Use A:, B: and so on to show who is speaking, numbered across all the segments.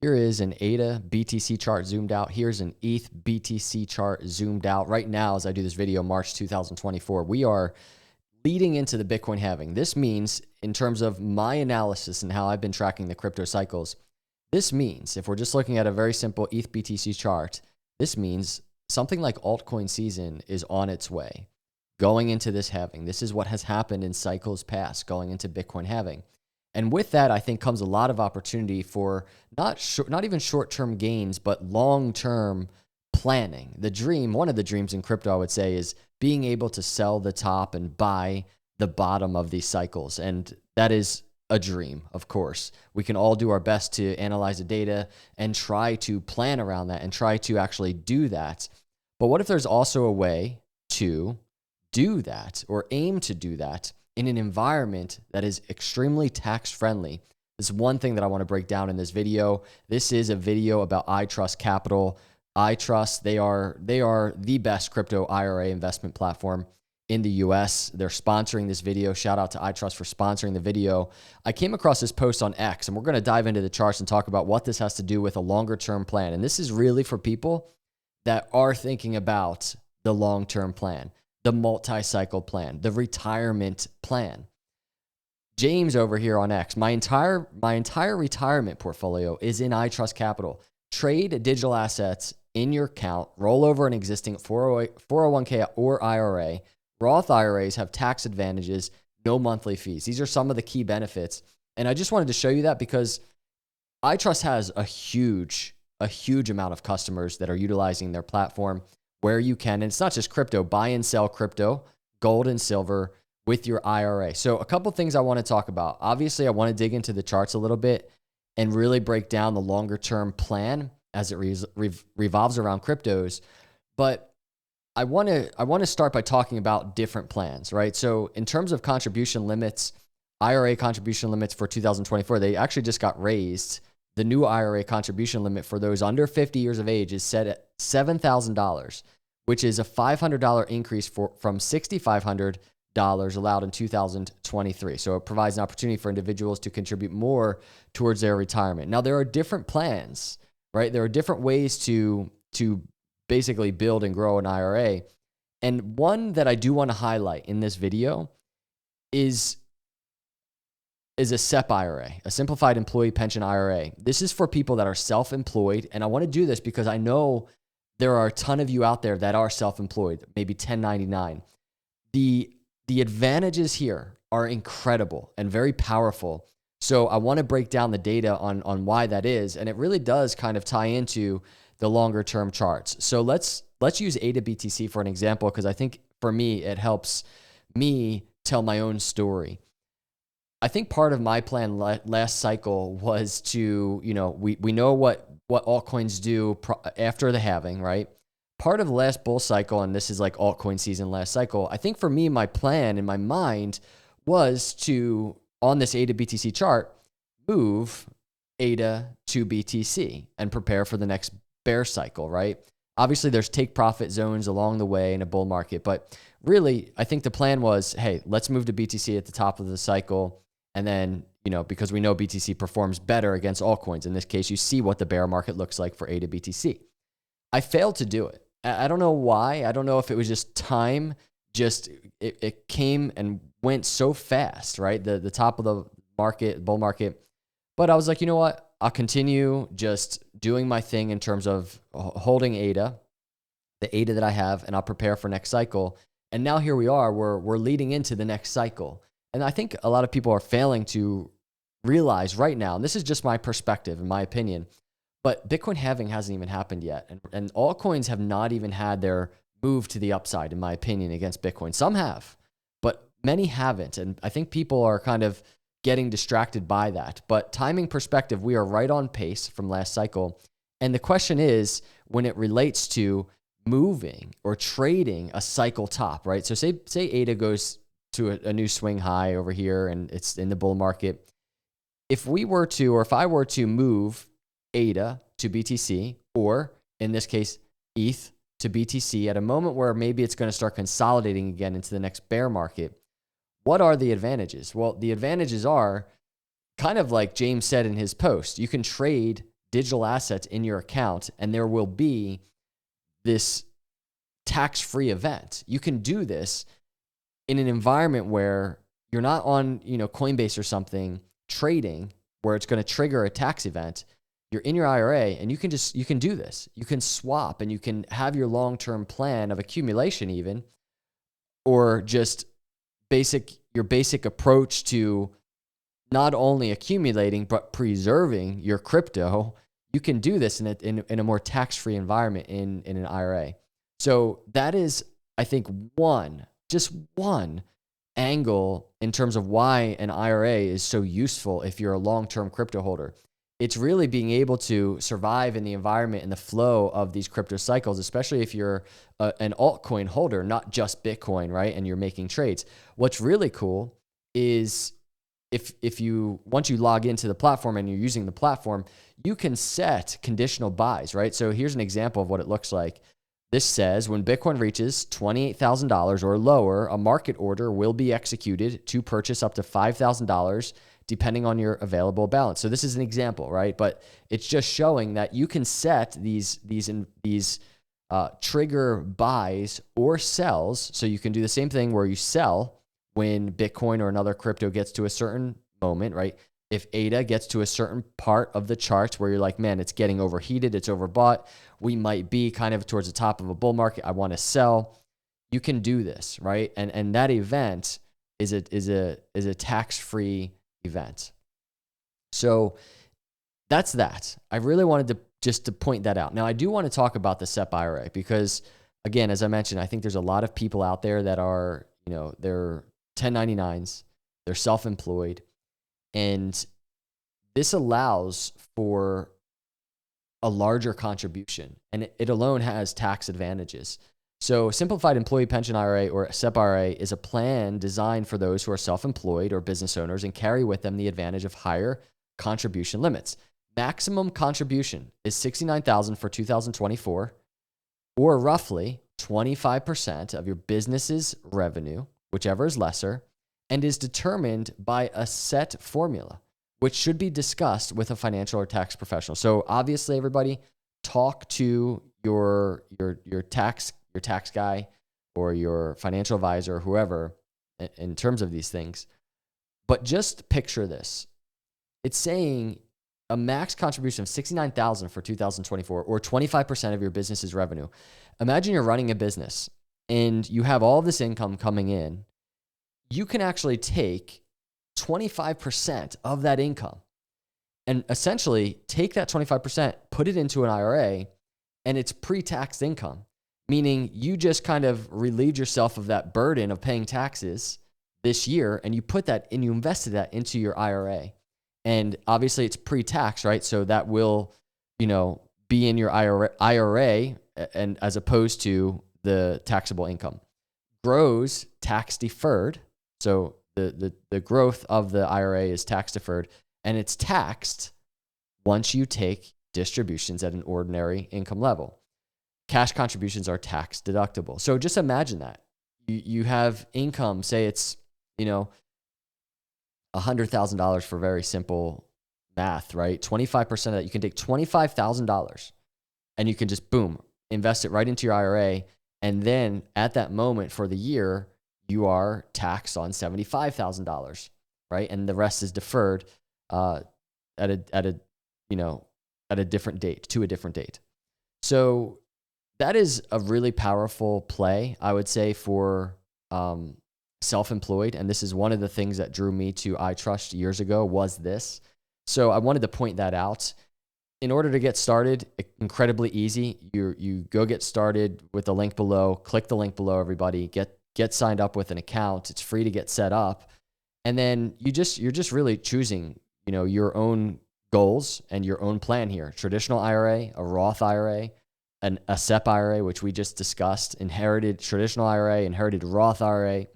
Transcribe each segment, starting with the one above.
A: Here is an ADA BTC chart zoomed out. Here's an ETH BTC chart zoomed out. Right now, as I do this video, March 2024, we are leading into the Bitcoin halving. This means, in terms of my analysis and how I've been tracking the crypto cycles, this means, if we're just looking at a very simple ETH BTC chart, this means something like altcoin season is on its way, going into this halving. This is what has happened in cycles past, going into Bitcoin halving. And with that, I think comes a lot of opportunity for not even short-term gains, but long-term planning. The dream, one of the dreams in crypto, I would say, is being able to sell the top and buy the bottom of these cycles. And that is a dream, of course. We can all do our best to analyze the data and try to plan around that and try to actually do that. But what if there's also a way to do that or aim to do that in an environment that is extremely tax-friendly? This is one thing that I want to break down in this video. This is a video about iTrustCapital. iTrust, they are the best crypto IRA investment platform in the US. They're sponsoring this video. Shout out to iTrust for sponsoring the video. I came across this post on X, and we're going to dive into the charts and talk about what this has to do with a longer-term plan. And this is really for people that are thinking about the long-term plan, the multi-cycle plan, the retirement plan. James over here on X, my entire retirement portfolio is in iTrustCapital. Trade digital assets in your account, roll over an existing 401k or IRA. Roth IRAs have tax advantages, no monthly fees. These are some of the key benefits. And I just wanted to show you that because iTrust has a huge amount of customers that are utilizing their platform where you can, and it's not just crypto, buy and sell crypto, gold and silver with your IRA. So a couple things I want to talk about. Obviously, I want to dig into the charts a little bit and really break down the longer term plan as it revolves around cryptos. But I want to start by talking about different plans, right? So in terms of contribution limits, IRA contribution limits for 2024, they actually just got raised. The new IRA contribution limit for those under 50 years of age is set at $7,000, which is a $500 increase from $6,500 allowed in 2023. So it provides an opportunity for individuals to contribute more towards their retirement. Now, there are different plans, right? There are different ways to basically build and grow an IRA. And one that I do want to highlight in this video is a SEP IRA, a Simplified Employee Pension IRA. This is for people that are self-employed. And I want to do this because I know there are a ton of you out there that are self-employed, maybe 1099. The advantages here are incredible and very powerful. So I want to break down the data on why that is. And it really does kind of tie into the longer term charts. So let's use ADA BTC for an example, because I think for me, it helps me tell my own story. I think part of my plan last cycle was to, we know what altcoins do after the halving, right? Part of the last bull cycle, and this is like altcoin season last cycle, I think for me, my plan in my mind was to, on this ADA BTC chart, move ADA to BTC and prepare for the next bear cycle, right? Obviously, there's take profit zones along the way in a bull market, but really, I think the plan was, hey, let's move to BTC at the top of the cycle. And then, because we know BTC performs better against altcoins. In this case, you see what the bear market looks like for ADA BTC. I failed to do it. I don't know why. I don't know if it was just time. It came and went so fast, right? The top of the market, bull market. But I was like, you know what? I'll continue just doing my thing in terms of holding ADA, the ADA that I have, and I'll prepare for next cycle. And now here we are. We're leading into the next cycle. And I think a lot of people are failing to realize right now, and this is just my perspective, in my opinion, but Bitcoin halving hasn't even happened yet. And altcoins have not even had their move to the upside, in my opinion, against Bitcoin. Some have, but many haven't. And I think people are kind of getting distracted by that. But timing perspective, we are right on pace from last cycle. And the question is, when it relates to moving or trading a cycle top, right? So say ADA goes to a new swing high over here and it's in the bull market. If I were to move ADA to BTC, or in this case, ETH to BTC at a moment where maybe it's going to start consolidating again into the next bear market, what are the advantages? Well, the advantages are kind of like James said in his post. You can trade digital assets in your account, and there will be this tax-free event. You can do this in an environment where you're not on, Coinbase or something trading where it's going to trigger a tax event. You're in your IRA and you can do this. You can swap and you can have your long-term plan of accumulation even, or just your basic approach to not only accumulating, but preserving your crypto. You can do this in a more tax-free environment in an IRA. So that is, I think, just one angle in terms of why an IRA is so useful if you're a long-term crypto holder. It's really being able to survive in the environment and the flow of these crypto cycles, especially if you're an altcoin holder, not just Bitcoin, right? And you're making trades. What's really cool is once you log into the platform and you're using the platform, you can set conditional buys, right? So here's an example of what it looks like. This says when Bitcoin reaches $28,000 or lower, a market order will be executed to purchase up to $5,000 depending on your available balance. So this is an example, right? But it's just showing that you can set these trigger buys or sells. So you can do the same thing where you sell when Bitcoin or another crypto gets to a certain moment, right? If ADA gets to a certain part of the charts where you're like, man, it's getting overheated, it's overbought, we might be kind of towards the top of a bull market, I want to sell. You can do this, right? And that event is a tax-free event. So that's that. I really wanted to point that out. Now, I do want to talk about the SEP IRA because, again, as I mentioned, I think there's a lot of people out there that are, they're 1099s, they're self-employed, and this allows for a larger contribution, and it alone has tax advantages. So Simplified Employee Pension IRA, or SEP IRA, is a plan designed for those who are self-employed or business owners and carry with them the advantage of higher contribution limits. Maximum contribution is $69,000 for 2024, or roughly 25% of your business's revenue, whichever is lesser, and is determined by a set formula, which should be discussed with a financial or tax professional. So obviously, everybody, talk to your tax guy or your financial advisor, or whoever, in terms of these things. But just picture this. It's saying a max contribution of $69,000 for 2024, or 25% of your business's revenue. Imagine you're running a business and you have all this income coming in. You can actually take 25% of that income and essentially take that 25%, put it into an IRA, and it's pre-taxed income, meaning you just kind of relieved yourself of that burden of paying taxes this year, and you put that and you invested that into your IRA. And obviously it's pre-tax, right? So that will, be in your IRA and as opposed to the taxable income. Grows tax deferred. So the growth of the IRA is tax deferred, and it's taxed once you take distributions at an ordinary income level. Cash contributions are tax deductible. So just imagine that. You have income, say it's, $100,000 for very simple math, right? 25% of that, you can take $25,000 and you can just, boom, invest it right into your IRA. And then at that moment for the year, you are taxed on $75,000, right? And the rest is deferred at a different date, to a different date. So that is a really powerful play, I would say, for self-employed. And this is one of the things that drew me to iTrust years ago, was this. So I wanted to point that out. In order to get started, incredibly easy. You go get started with the link below. Click the link below, everybody. Get signed up with an account. It's free to get set up. And then you're just really choosing, your own goals and your own plan here. Traditional IRA, a Roth IRA, a SEP IRA, which we just discussed, inherited traditional IRA, inherited Roth IRA.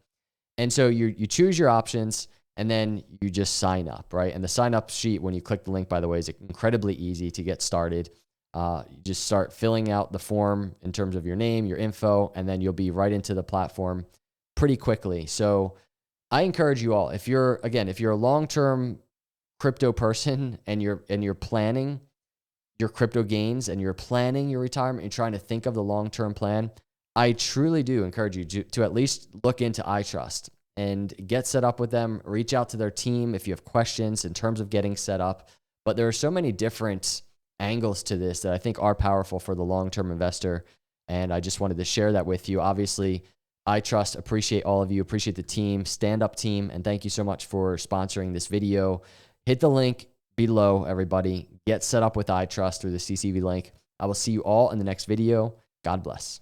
A: And so you choose your options and then you just sign up, right? And the sign up sheet, when you click the link, by the way, is incredibly easy to get started. You just start filling out the form in terms of your name, your info, and then you'll be right into the platform pretty quickly. So I encourage you all, if you're a long-term crypto person and you're planning, your crypto gains and you're planning your retirement and trying to think of the long-term plan, I truly do encourage you to at least look into iTrust and get set up with them. Reach out to their team if you have questions in terms of getting set up. But there are so many different angles to this that I think are powerful for the long-term investor. And I just wanted to share that with you. Obviously, iTrust, appreciate all of you, appreciate the team, stand-up team, and thank you so much for sponsoring this video. Hit the link below, everybody. Get set up with iTrust through the CCV link. I will see you all in the next video. God bless.